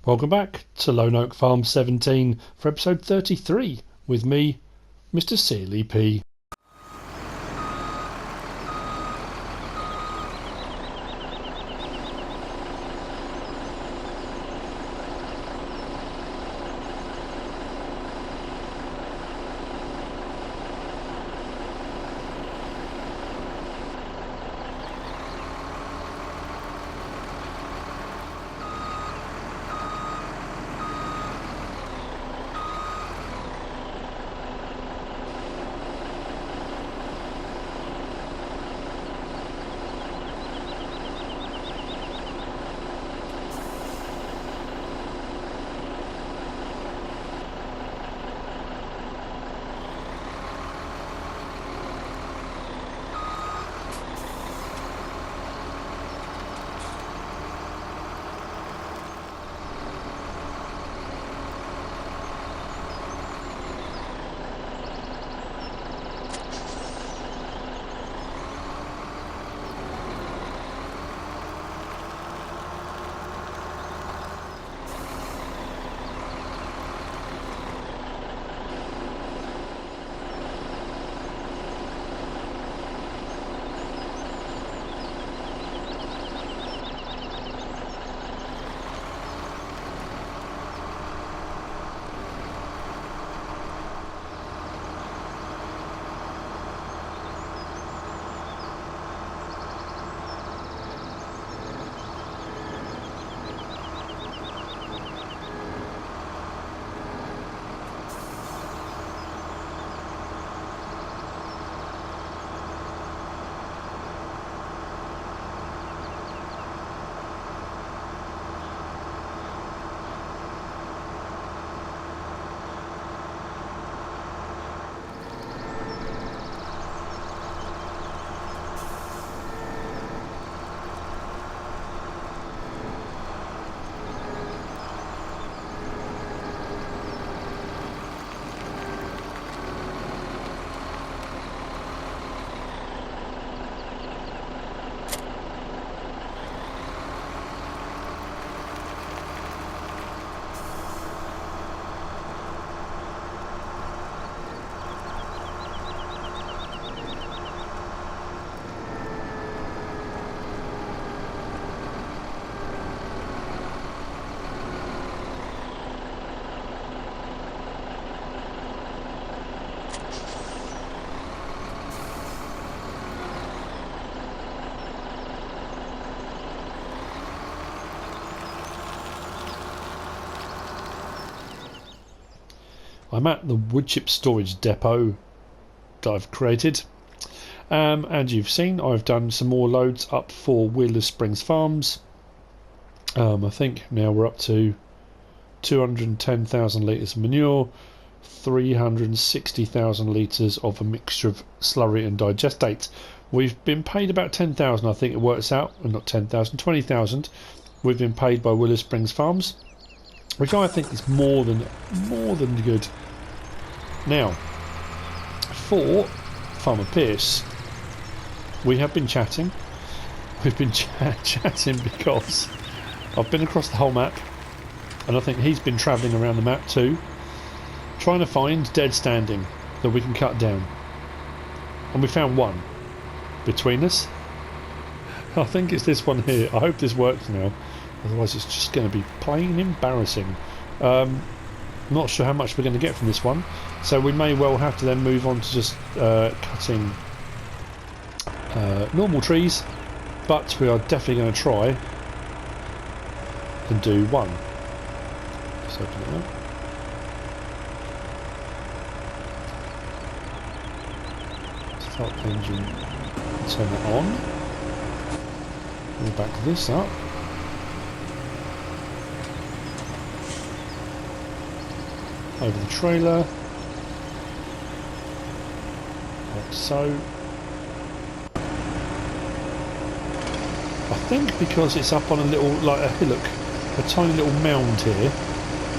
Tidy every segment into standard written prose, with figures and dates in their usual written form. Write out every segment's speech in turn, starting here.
Welcome back to Lone Oak Farm 17 for episode 33 with me, MrSealyp. I'm at the wood chip storage depot that I've created, and you've seen I've done some more loads up for Wheeler Springs Farms. I think now we're up to 210,000 litres of manure, 360,000 litres of a mixture of slurry and digestate. We've been paid about 10,000, I think it works out, and not 10,000, 20,000. We've been paid by Wheeler Springs Farms, which I think is more than good. Now, for Farmer Pierce, we have been chatting. We've been chatting because I've been across the whole map, and I think he's been travelling around the map too, trying to find dead standing that we can cut down. And we found one between us. I think it's this one here. I hope this works now. Otherwise it's just going to be plain embarrassing. Not sure how much we're going to get from this one, so we may well have to then move on to just cutting normal trees, but we are definitely going to try and do one. Just open it up. Start the engine, turn it on. We'll back this up. Over the trailer, like so. I think because it's up on a little, like a hillock, a tiny little mound here,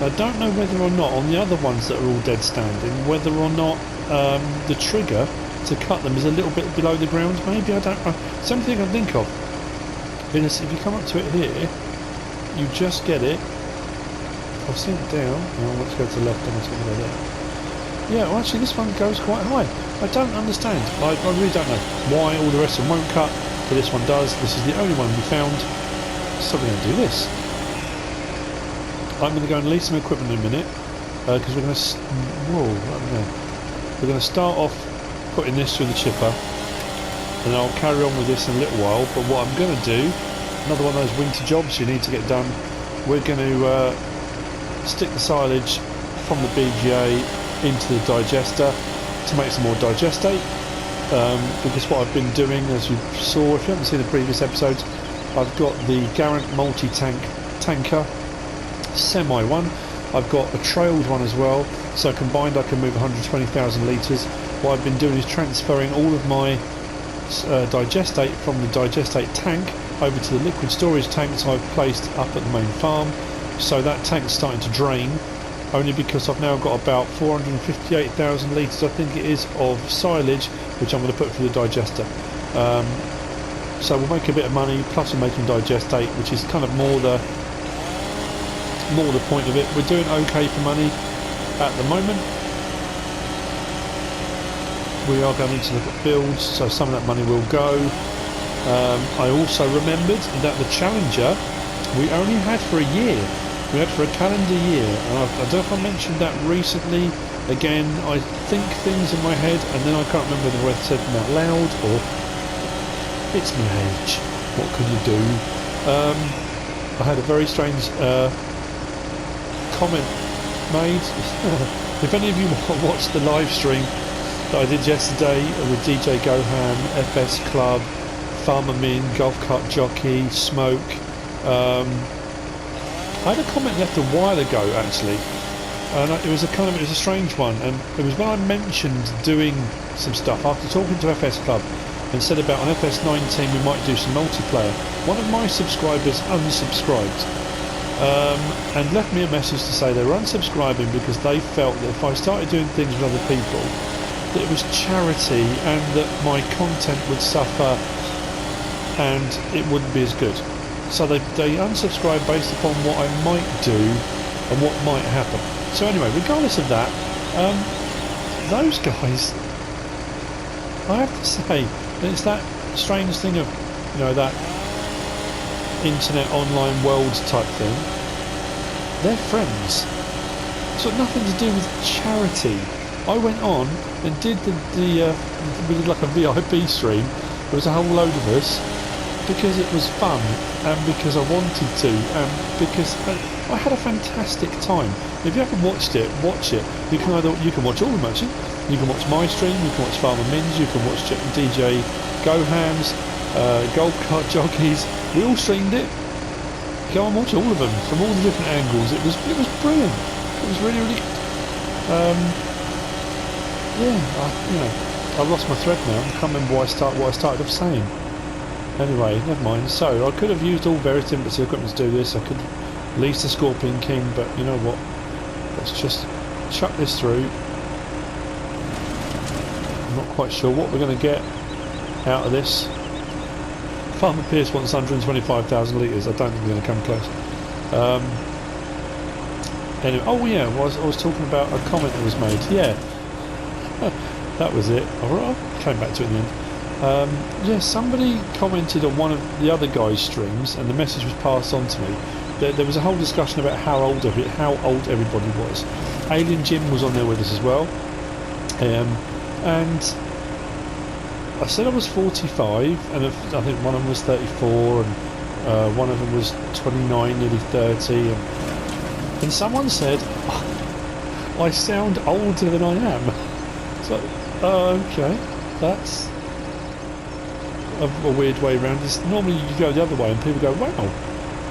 I don't know whether or not on the other ones that are all dead standing, whether or not the trigger to cut them is a little bit below the ground. Maybe, I don't know. Something I can think of. Because if you come up to it here, you just get it I've seen it down. Oh, let's go to the left and it's going to go there. Yeah, well actually this one goes quite high. I don't understand. I really don't know why all the rest of them won't cut, but this one does. This is the only one we found. So we're going to do this. I'm going to go and lease some equipment in a minute because we're going to. Whoa! I don't know. We're going to start off putting this through the chipper, and I'll carry on with this in a little while. But what I'm going to do, another one of those winter jobs you need to get done. We're going to stick the silage from the BGA into the digester to make some more digestate. Because what I've been doing, as you saw, if you haven't seen the previous episodes, I've got the Garant multi-tank tanker semi one. I've got a trailed one as well, so combined I can move 120,000 litres. What I've been doing is transferring all of my digestate from the digestate tank over to the liquid storage tanks I've placed up at the main farm. So that tank's starting to drain, only because I've now got about 458,000 litres, I think it is, of silage, which I'm going to put through the digester. So we'll make a bit of money, plus we're making digestate, which is kind of more the point of it. We're doing okay for money at the moment. We are going to look at builds, so some of that money will go. I also remembered that the Challenger we only had for a year. We had for a calendar year, and I don't know if I mentioned that recently. Again, I think things in my head, and then I can't remember whether I said them out loud or it's my age. What can you do? I had a very strange comment made. If any of you watched the live stream that I did yesterday with DJ Goham, FS Club, Farmer Min, Golf Cart Jockey, Smoke, I had a comment left a while ago actually, and it was a strange one, and it was when I mentioned doing some stuff after talking to FS Club and said about on FS19 we might do some multiplayer. One of my subscribers unsubscribed and left me a message to say they were unsubscribing because they felt that if I started doing things with other people that it was charity and that my content would suffer and it wouldn't be as good. So they unsubscribed based upon what I might do and what might happen. So anyway, regardless of that, those guys, I have to say, it's that strange thing of, you know, that internet online world type thing. They're friends. It's got nothing to do with charity. I went on and did we did like a VIP stream. There was a whole load of us because it was fun and because I wanted to and because I had a fantastic time. If you haven't watched it, watch it. You can watch all the matches. You can watch my stream, you can watch Farmer Min's, you can watch DJ Gohams, Golf Cart Jockeys. We all streamed it. Go and watch all of them from all the different angles. It was brilliant. It was really, really good. Yeah, I've lost my thread now. I can't remember what I started off saying. Anyway, never mind. So I could have used all various different equipment to do this. I could lease the Scorpion King, but you know what? Let's just chuck this through. I'm not quite sure what we're going to get out of this. Farmer Pierce wants 125,000 litres. I don't think we're going to come close. Anyway, oh yeah, I was talking about a comment that was made. Yeah, that was it. I came back to it in the end. Yeah, somebody commented on one of the other guys' streams, and the message was passed on to me. There was a whole discussion about how old everybody was. Alien Jim was on there with us as well, and I said I was 45, and I think one of them was 34, and one of them was 29, nearly 30, and someone said, oh, I sound older than I am. So, okay, that's a weird way around. Normally you go the other way and people go, wow,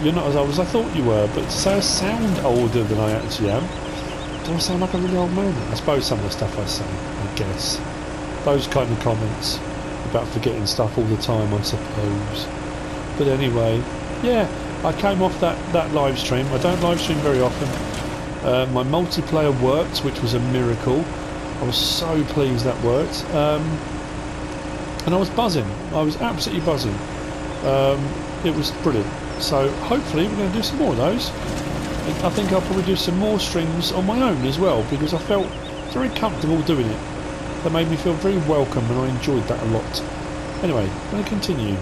you're not as old as I thought you were, but to say I sound older than I actually am, do I sound like a really old man? I suppose some of the stuff I say, I guess. Those kind of comments about forgetting stuff all the time, I suppose. But anyway, yeah, I came off that live stream. I don't live stream very often. My multiplayer worked, which was a miracle. I was so pleased that worked. And I was buzzing. I was absolutely buzzing. It was brilliant. So hopefully we're going to do some more of those. I think I'll probably do some more streams on my own as well, because I felt very comfortable doing it. That made me feel very welcome, and I enjoyed that a lot. Anyway, I'm going to continue.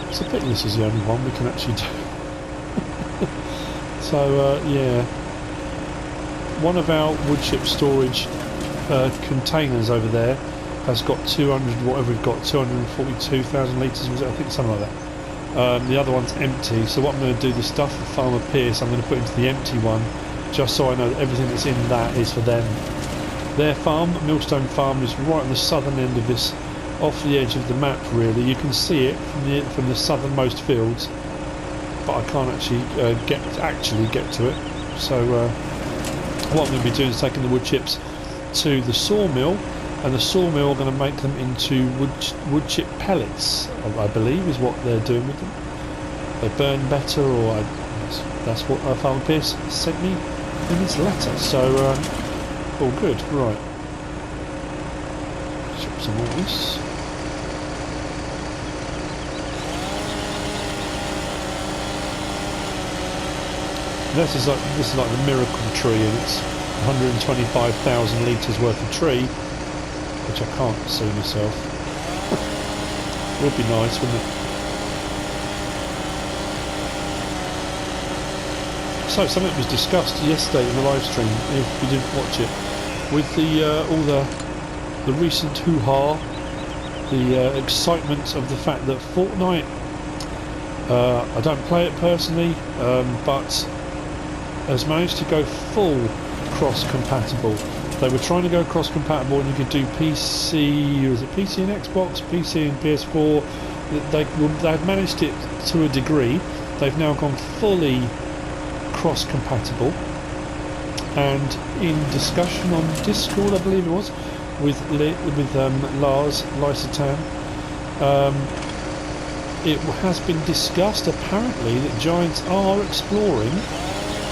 It's a pity this is the only one we can actually do. So, yeah. One of our wood chip storage containers over there has got 200, whatever we've got, 242,000 litres, was it? I think something like that. The other one's empty, so what I'm going to do, the stuff for Farmer Pierce, I'm going to put into the empty one, just so I know that everything that's in that is for them. Their farm, Millstone Farm, is right on the southern end of this, off the edge of the map really. You can see it from the southernmost fields, but I can't actually get to it. So what I'm going to be doing is taking the wood chips to the sawmill, and the sawmill are going to make them into wood chip pellets, I believe is what they're doing with them. They burn better, or that's what Farmer Pierce sent me in his letter. So all good. Right, chop some more of this. This is like the miracle tree, and it's 125,000 litres worth of tree, which I can't see myself. Would be nice, wouldn't it? So something was discussed yesterday in the live stream, if you didn't watch it, with all the recent hoo-ha, the excitement of the fact that Fortnite, I don't play it personally, but has managed to go full cross-compatible. They were trying to go cross-compatible, and you could do PC, was it PC and Xbox, PC and PS4. They've managed it to a degree. They've now gone fully cross-compatible, and in discussion on Discord, I believe it was, with Lars Lysatan, it has been discussed apparently that Giants are exploring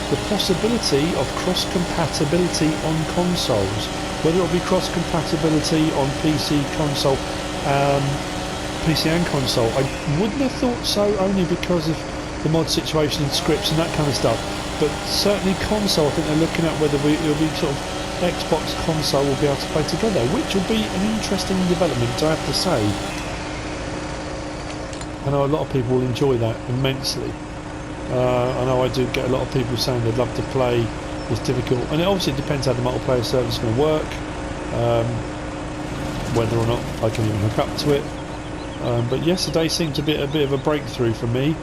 the possibility of cross-compatibility on consoles, whether it will be cross-compatibility on PC, console, PC and console. I wouldn't have thought so, only because of the mod situation and scripts and that kind of stuff, but certainly console, I think they're looking at whether it'll be sort of Xbox console will be able to play together, which will be an interesting development, I have to say. I know a lot of people will enjoy that immensely. I know I do get a lot of people saying they'd love to play. It's difficult, and it obviously depends how the multiplayer server is going to work, whether or not I can even hook up to it. But yesterday seemed to be a bit of a breakthrough for me.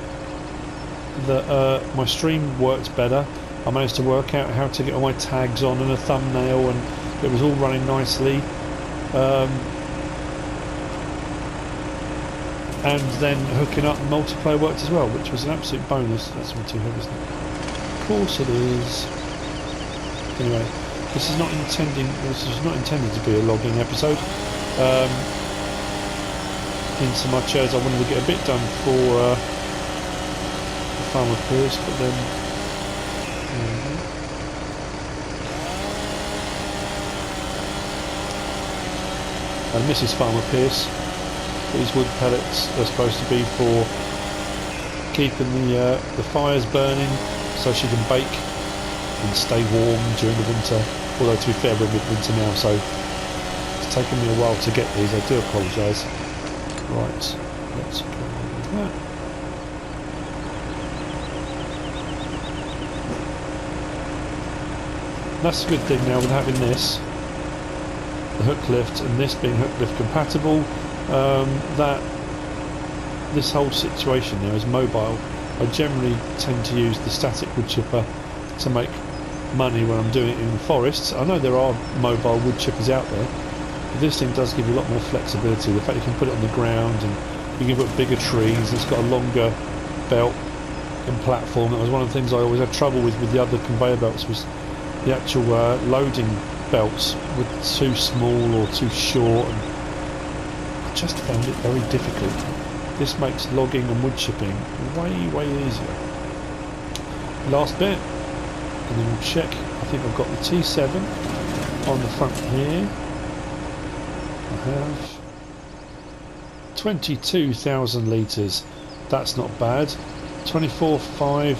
That my stream worked better. I managed to work out how to get all my tags on and a thumbnail, and it was all running nicely. And then hooking up multiplayer worked as well, which was an absolute bonus. That's one too heavy, isn't it? Of course it is. Anyway, this is not intended to be a logging episode. In so much as I wanted to get a bit done for Farmer Pierce, but then and Mrs. Farmer Pierce. These wood pellets are supposed to be for keeping the fires burning, so she can bake and stay warm during the winter. Although to be fair, we're mid-winter now, so it's taken me a while to get these. I do apologise. Right, let's go with that. That's a good thing now with having this, the hook lift, and this being hook lift compatible. That this whole situation now is mobile. I generally tend to use the static wood chipper to make money when I'm doing it in the forests. I know there are mobile wood chippers out there, but this thing does give you a lot more flexibility. The fact you can put it on the ground, and you can put bigger trees, it's got a longer belt and platform. That was one of the things I always had trouble with the other conveyor belts, was the actual loading belts were too small or too short, and I just found it very difficult. This makes logging and wood chipping way easier. Last bit, and then we'll check. I think I've got the T7 on the front here. I have. 22,000 litres. That's not bad. 24, 5,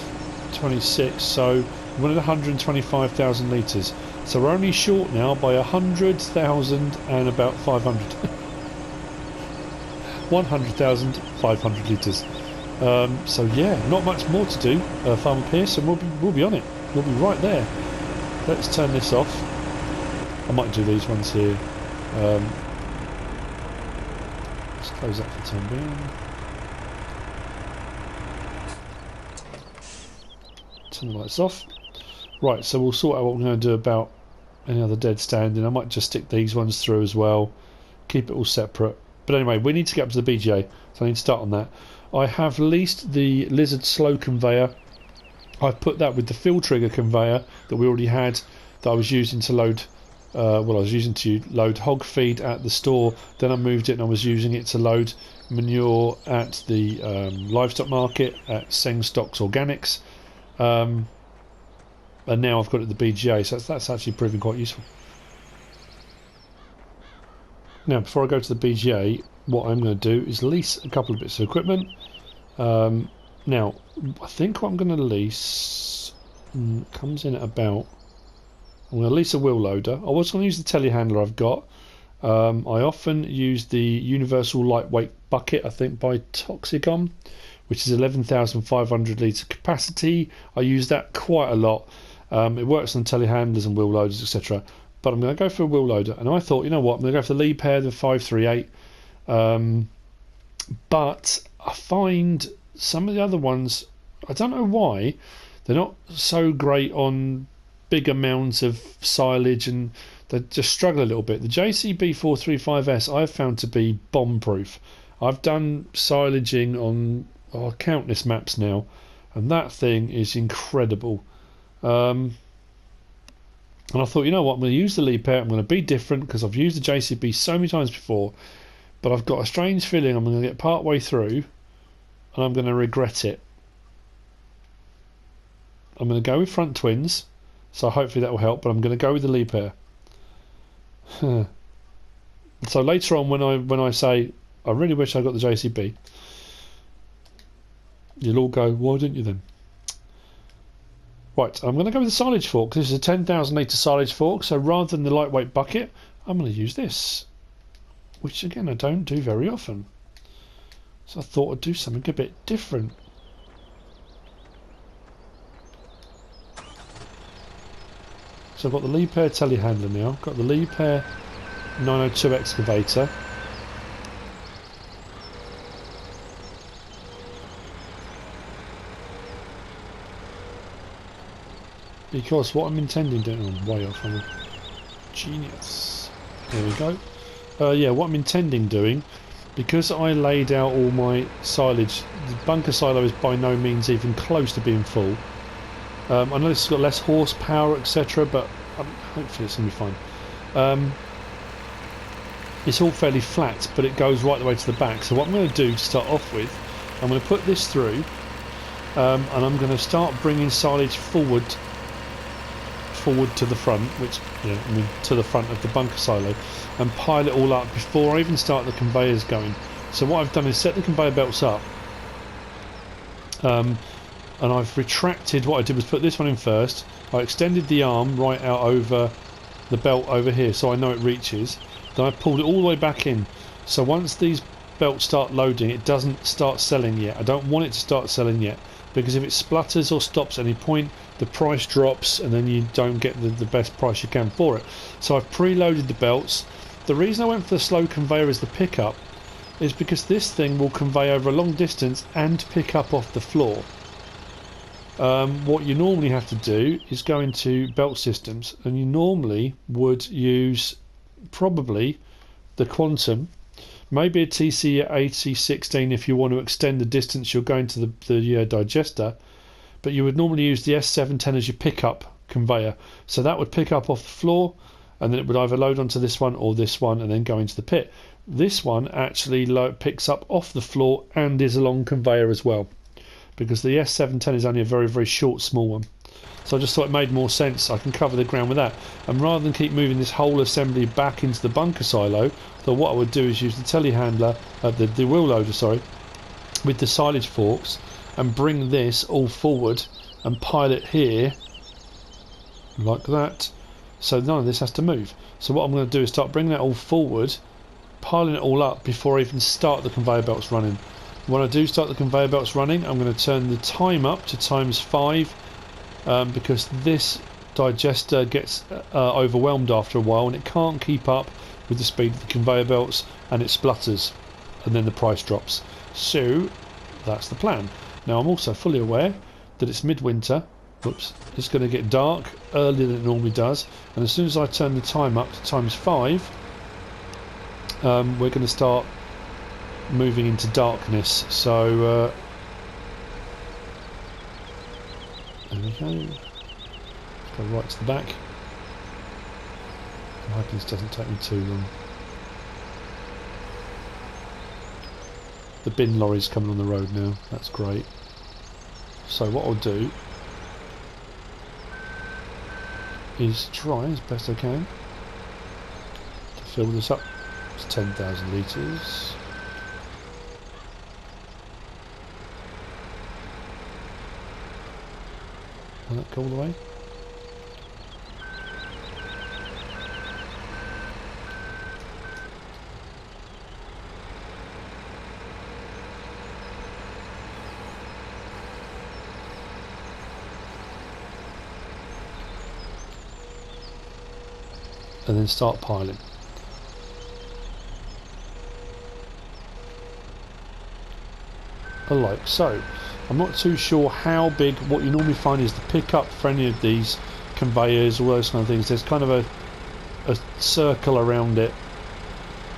26. So we wanted 125,000 litres. So we're only short now by 100,000 and about 500. 100,500 litres. So yeah, not much more to do, Farmer Pierce, and we'll be on it. We'll be right there. Let's turn this off. I might do these ones here. Let's close that for the time being. Turn the lights off. Right, so we'll sort out what we're going to do about any other dead standing. I might just stick these ones through as well. Keep it all separate. But anyway, we need to get up to the BGA, so I need to start on that. I have leased the Lizard slow conveyor. I've put that with the fill trigger conveyor that we already had, that I was using to load load hog feed at the store. Then I moved it and I was using it to load manure at the livestock market at Seng Stocks Organics. And now I've got it at the BGA, so that's actually proving quite useful. Now, before I go to the BGA, what I'm going to do is lease a couple of bits of equipment. Now, I think what I'm going to lease comes in at about... I'm going to lease a wheel loader. I was going to use the telehandler I've got. I often use the universal lightweight bucket, I think by Toxicom, which is 11,500 litre capacity. I use that quite a lot. It works on telehandlers and wheel loaders, etc. But I'm going to go for a wheel loader. And I thought, you know what, I'm going to go for the Liebherr, the 538. But I find some of the other ones, I don't know why, they're not so great on big amounts of silage, and they just struggle a little bit. The JCB 435S I've found to be bomb-proof. I've done silaging on countless maps now, and that thing is incredible. And I thought, you know what, I'm going to use the Liebherr. I'm going to be different because I've used the JCB so many times before, but I've got a strange feeling I'm going to get part way through and I'm going to regret it. I'm going to go with front twins, so hopefully that will help, but I'm going to go with the Liebherr. So later on, when I say I really wish I got the JCB, you'll all go, why didn't you then? Right, I'm going to go with the silage fork. This is a 10,000 litre silage fork, so rather than the lightweight bucket, I'm going to use this, which again I don't do very often. So I thought I'd do something a bit different. So I've got the Liebherr telehandler now, I've got the Liebherr 902 excavator. Because what I'm intending doing, I'm way off, I'm a genius. There we go. Yeah, what I'm intending doing, because I laid out all my silage, the bunker silo is by no means even close to being full. I know this has got less horsepower, etc., but hopefully it's going to be fine. It's all fairly flat, but it goes right the way to the back. So what I'm going to do to start off with, I'm going to put this through, and I'm going to start bringing silage forward to the front, which, yeah, I mean to the front of the bunker silo, and pile it all up before I even start the conveyors going. So what I've done is set the conveyor belts up, and I've retracted. What I did was put this one in first. I extended the arm right out over the belt over here, so I know it reaches. Then I pulled it all the way back in. So once these belts start loading, it doesn't start selling yet. I don't want it to start selling yet, because if it splutters or stops at any point, the price drops and then you don't get the best price you can for it. So I've preloaded the belts. The reason I went for the slow conveyor as the pickup is because this thing will convey over a long distance and pick up off the floor. What you normally have to do is go into belt systems, and you normally would use probably the Quantum, maybe a TC 8016 if you want to extend the distance you're going to the digester, but you would normally use the S710 as your pickup conveyor. So that would pick up off the floor, and then it would either load onto this one or this one and then go into the pit. This one actually picks up off the floor and is a long conveyor as well, because the S710 is only a very, very short, small one. So I just thought it made more sense. I can cover the ground with that. And rather than keep moving this whole assembly back into the bunker silo, so what I would do is use the telehandler, the wheel loader, sorry, with the silage forks, and bring this all forward and pile it here, like that, so none of this has to move. So what I'm going to do is start bringing that all forward, piling it all up before I even start the conveyor belts running. When I do start the conveyor belts running, I'm going to turn the time up to ×5, because this digester gets overwhelmed after a while and it can't keep up with the speed of the conveyor belts, and it splutters and then the price drops. So that's the plan. Now I'm also fully aware that it's midwinter. Whoops, it's going to get dark earlier than it normally does, and as soon as I turn the time up to ×5, we're going to start moving into darkness. So there we go. Let's go right to the back. I'm hoping this doesn't take me too long. The bin lorry's coming on the road now. That's great. So what I'll do is try as best I can to fill this up. It's 10,000 litres. Will that go all the way? And then start piling. Like so. I'm not too sure how big. What you normally find is the pickup for any of these conveyors, all those kind of things, there's kind of a circle around it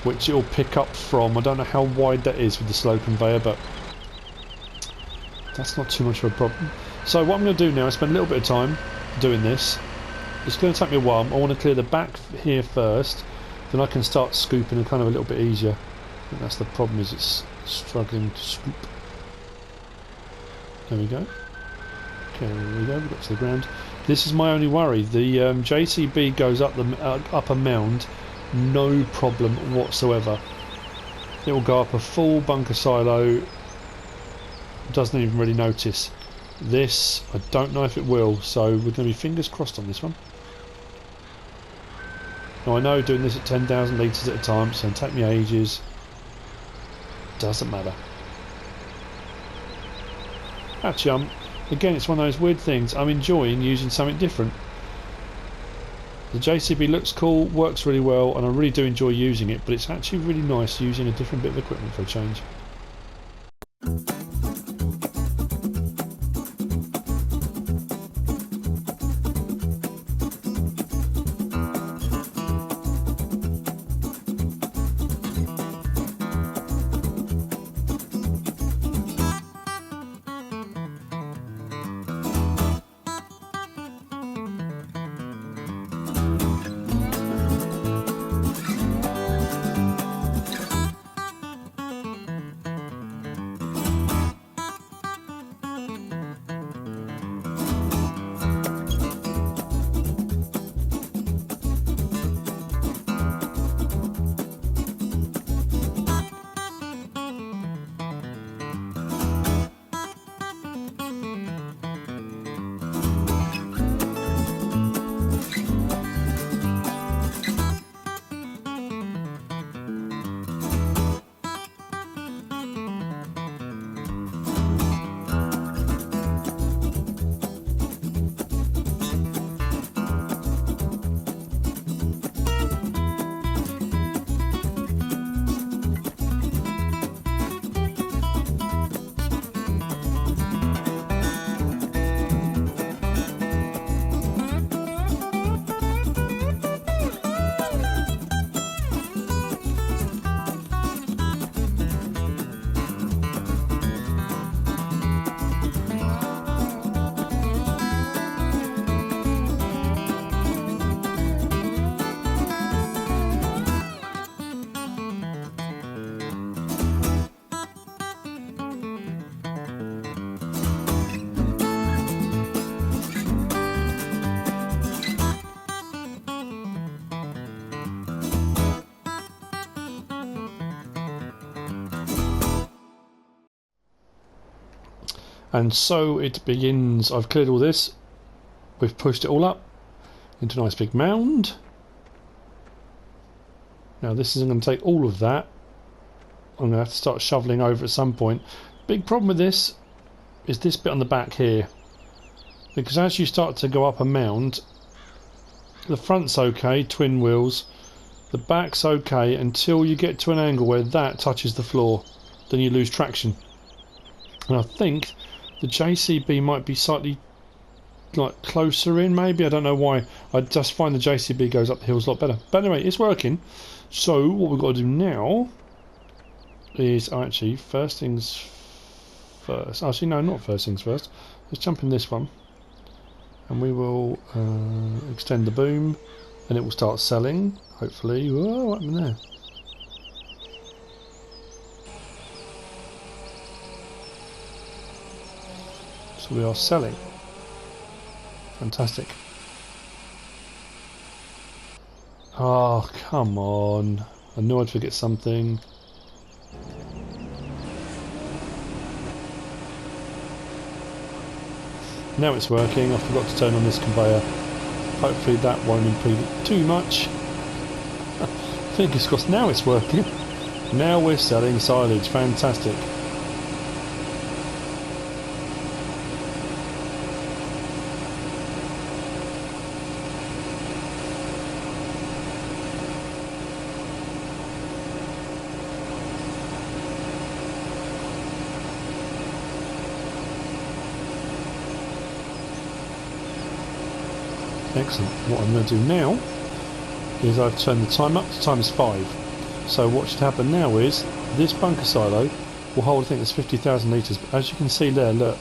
which it'll pick up from. I don't know how wide that is with the slow conveyor, but that's not too much of a problem. So what I'm going to do now is spend a little bit of time doing this. It's going to take me a while. I want to clear the back here first, then I can start scooping and kind of a little bit easier. I think that's the problem, is it's struggling to scoop. There we go. Okay, there we go. We got to the ground. This is my only worry. The JCB goes up the up a mound, no problem whatsoever. It will go up a full bunker silo. Doesn't even really notice. This, I don't know if it will. So we're going to be fingers crossed on this one. Now I know doing this at 10,000 litres at a time, it's going to take me ages. Doesn't matter. Actually, again, it's one of those weird things. I'm enjoying using something different. The JCB looks cool, works really well, and I really do enjoy using it, but it's actually really nice using a different bit of equipment for a change. And so it begins. I've cleared all this. We've pushed it all up into a nice big mound. Now this isn't going to take all of that. I'm going to have to start shoveling over at some point. Big problem with this is this bit on the back here. Because as you start to go up a mound, the front's okay, twin wheels. The back's okay until you get to an angle where that touches the floor. Then you lose traction. And I think the JCB might be slightly like closer in, maybe. I don't know why. I just find the JCB goes up the hills a lot better. But anyway, it's working. So what we've got to do now is actually first things first. Actually, no, not first things first. Let's jump in this one. And we will extend the boom. And it will start selling, hopefully. Whoa, what happened there? So we are selling. Fantastic. Oh, come on. I knew I'd forget something. Now it's working. I forgot to turn on this conveyor. Hopefully that won't impede it too much. Fingers crossed, now it's working. Now we're selling silage. Fantastic. Excellent. What I'm going to do now is I've turned the time up to times 5. So what should happen now is this bunker silo will hold, I think it's 50,000 litres, but as you can see there, look,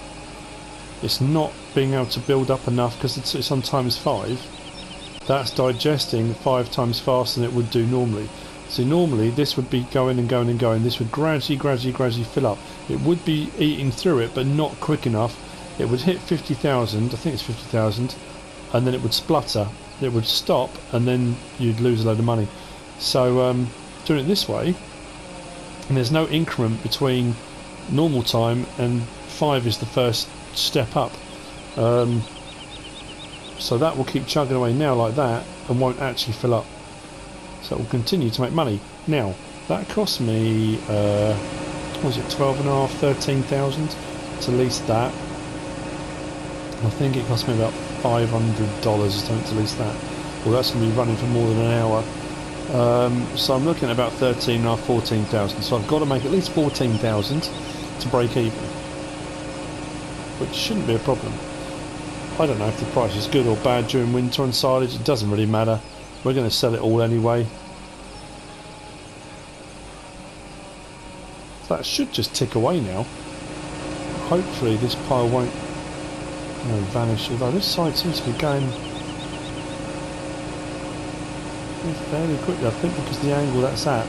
it's not being able to build up enough because it's on times 5. That's digesting 5 times faster than it would do normally. So normally this would be going and going and going. This would gradually fill up. It would be eating through it, but not quick enough. It would hit 50,000, I think it's 50,000, and then it would splutter, it would stop, and then you'd lose a load of money. So doing it this way, and there's no increment between normal time and 5 is the first step up. So that will keep chugging away now like that and won't actually fill up. So it will continue to make money. Now, that cost me, what was it, 12.5, 13,000 to lease that. I think it cost me about $500 or something to lease that. Well, that's going to be running for more than an hour. So I'm looking at about 13.5, 14,000. So I've got to make at least 14,000 to break even, which shouldn't be a problem. I don't know if the price is good or bad during winter on silage. It doesn't really matter. We're going to sell it all anyway. So that should just tick away now. Hopefully this pile won't vanish, although this side seems to be going fairly quickly, I think, because of the angle that's at.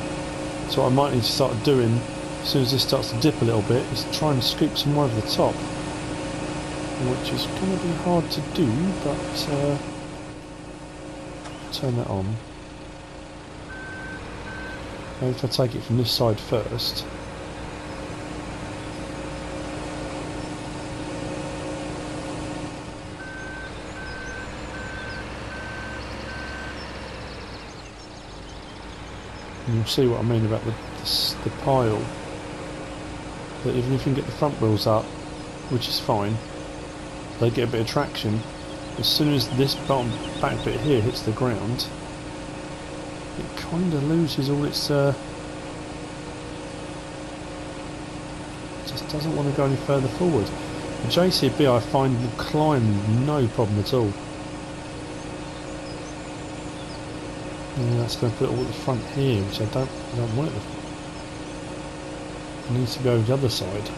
So what I might need to start doing as soon as this starts to dip a little bit is try and scoop some more over the top, which is going to be hard to do, but turn that on. Maybe if I take it from this side first. And you'll see what I mean about the pile. That even if you can get the front wheels up, which is fine, they get a bit of traction. As soon as this bottom back bit here hits the ground, it kind of loses all its. Just doesn't want to go any further forward. The JCB I find will climb no problem at all. And that's going to put it all at the front here, which I don't want it. It needs to go the other side.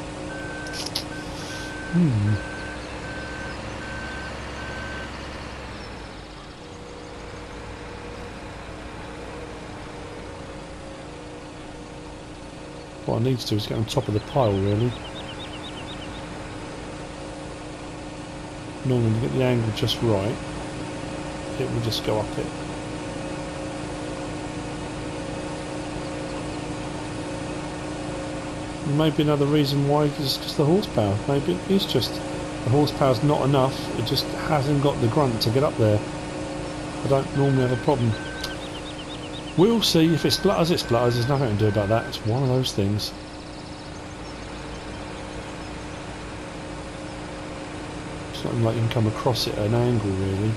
What I need to do is get on top of the pile, really. Normally to get the angle just right, it will just go up it. Maybe another reason why is just the horsepower. Maybe it is just the horsepower's not enough. It just hasn't got the grunt to get up there. I don't normally have a problem. We'll see. If it splutters, it splutters. There's nothing to do about that. It's one of those things. It's not like you can come across it at an angle, really.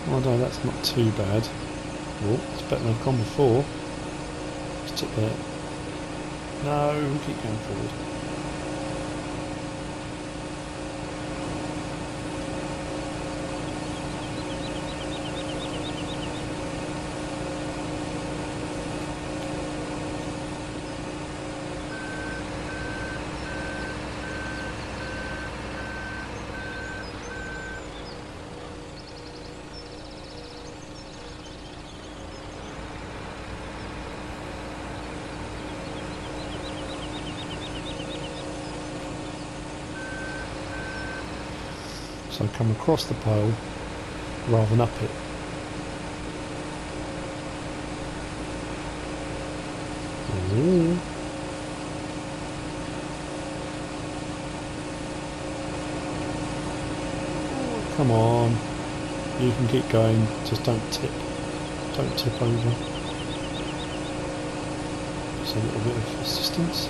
Oh no, that's not too bad. Oh, it's better than I've gone before. Just tip there. No, keep going forward. So come across the pole rather than up it. Ooh. Come on, you can keep going, just don't tip over. Just a little bit of assistance.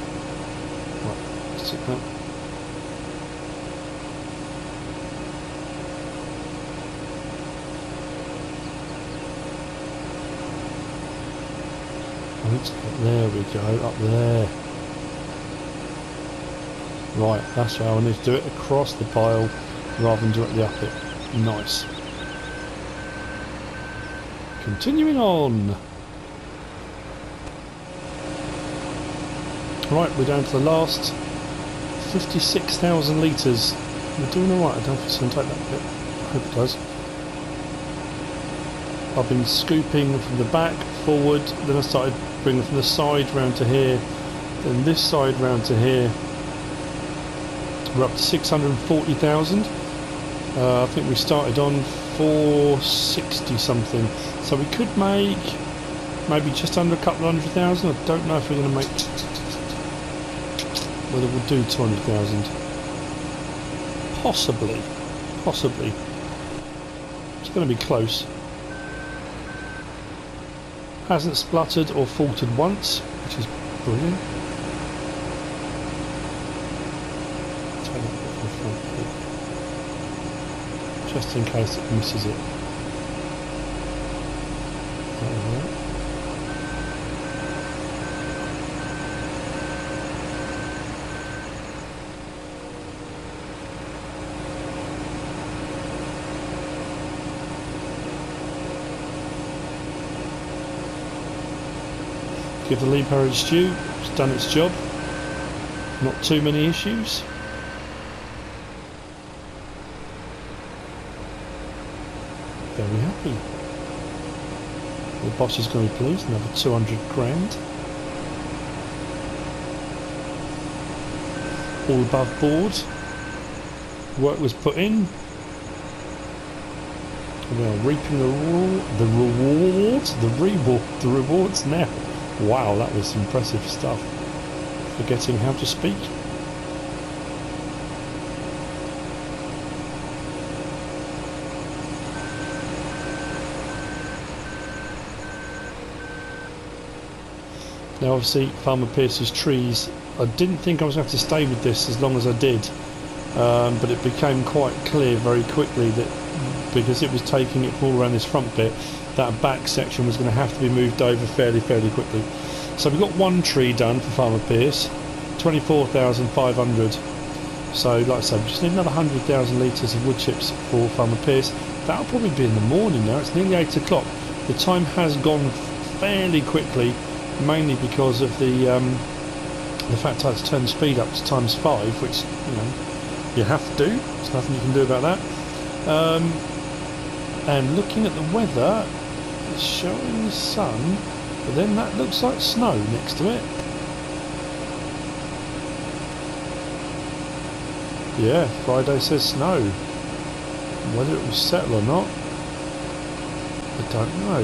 Right, let's tip that. There we go, up there. Right, that's how I need to do it, across the pile rather than directly up it. Nice. Continuing on. Right, we're down to the last 56,000 litres. We're doing alright. I don't know if it's going to take that bit. I hope it does. I've been scooping from the back, forward, then I started bringing from the side round to here, then this side round to here. We're up to 640,000. I think we started on 460 something, so we could make maybe just under a couple of 100,000. I don't know if we're going to make, whether we'll do 200,000. Possibly. It's going to be close. Hasn't spluttered or faltered once, which is brilliant. Take that bit from the front, just in case it misses it. Give the Liebherr its due, it's done its job, not too many issues. Very happy. The boss is going to be pleased, another 200 grand. All above board. Work was put in. We are reaping the rewards now. Wow, that was impressive stuff. Forgetting how to speak. Now obviously Farmer Pierce's trees, I didn't think I was going to have to stay with this as long as I did, but it became quite clear very quickly that because it was taking it all around this front bit, that back section was going to have to be moved over fairly quickly. So we've got one tree done for Farmer Pierce, 24,500. So like I said, we just need another 100,000 litres of wood chips for Farmer Pierce. That'll probably be in the morning now, it's nearly 8 o'clock. The time has gone fairly quickly, mainly because of the fact I've turned the speed up to ×5, which, you know, you have to do. There's nothing you can do about that. And looking at the weather, it's showing the sun, but then that looks like snow next to it. Yeah, Friday says snow. Whether it will settle or not, I don't know.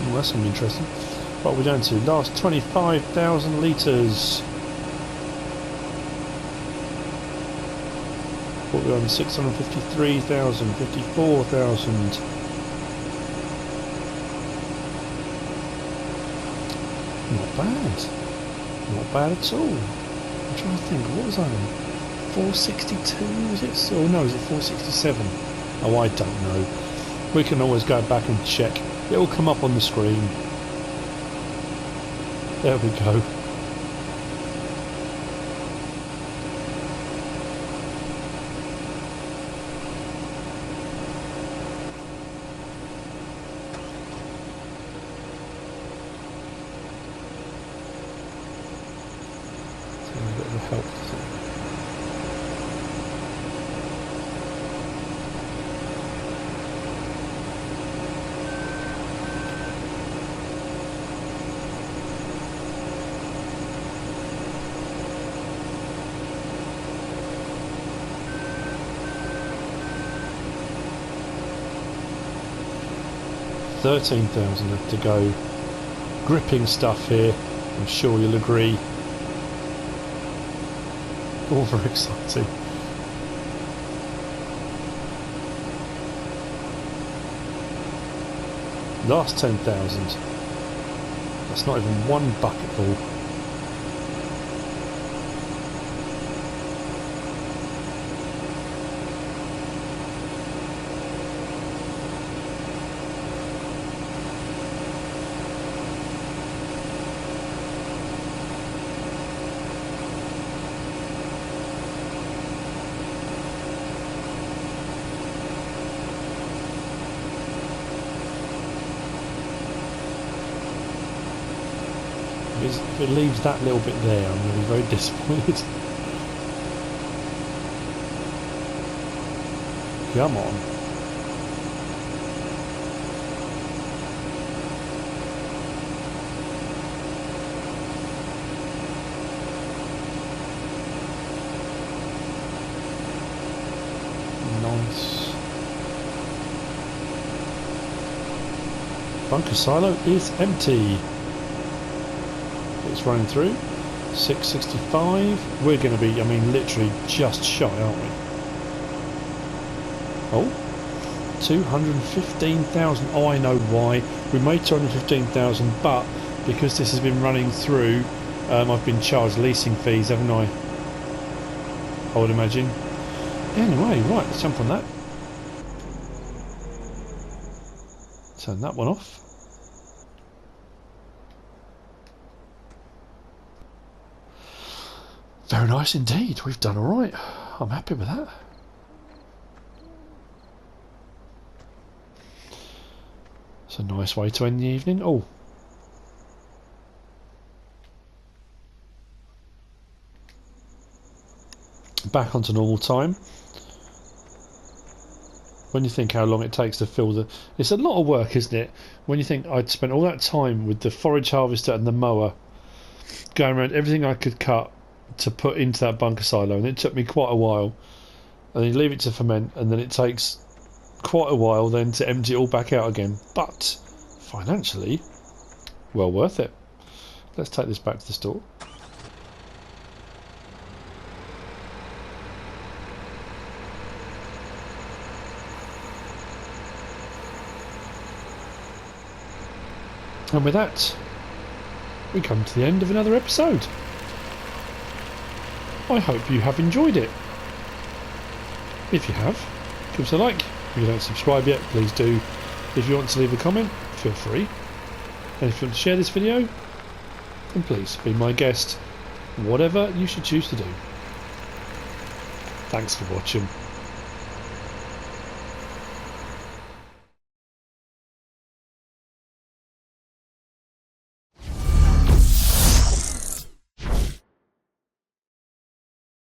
Well, that's going to be interesting. What are we down to? Last 25,000 litres. We're on 653,000, 54,000. Not bad. Not bad at all. I'm trying to think, what was I on? 462 was it? Oh no, is it 467? Oh, I don't know. We can always go back and check. It'll come up on the screen. There we go. A bit of a help. 13,000 left to go. Gripping stuff here, I'm sure you'll agree. All very exciting. Last 10,000. That's not even one bucketful. If it leaves that little bit there, I'm going to be very disappointed. Come on. Nice. Bunker silo is empty. It's running through. 665. We're going to be, I mean, literally just shy, aren't we? Oh, 215,000. Oh, I know why. We made 215,000, but because this has been running through, I've been charged leasing fees, haven't I? I would imagine. Anyway, right, let's jump on that. Turn that one off. Very nice indeed. We've done alright. I'm happy with that. It's a nice way to end the evening. Oh. Back onto normal time. When you think how long it takes to fill the... It's a lot of work, isn't it? When you think I'd spent all that time with the forage harvester and the mower, going around everything I could cut to put into that bunker silo, and it took me quite a while, and then you leave it to ferment, and then it takes quite a while then to empty it all back out again, but financially well worth it. Let's take this back to the store. And with that, we come to the end of another episode. I hope you have enjoyed it. If you have, give us a like. If you don't subscribe yet, please do. If you want to leave a comment, feel free. And if you want to share this video, then please be my guest. Whatever you should choose to do. Thanks for watching.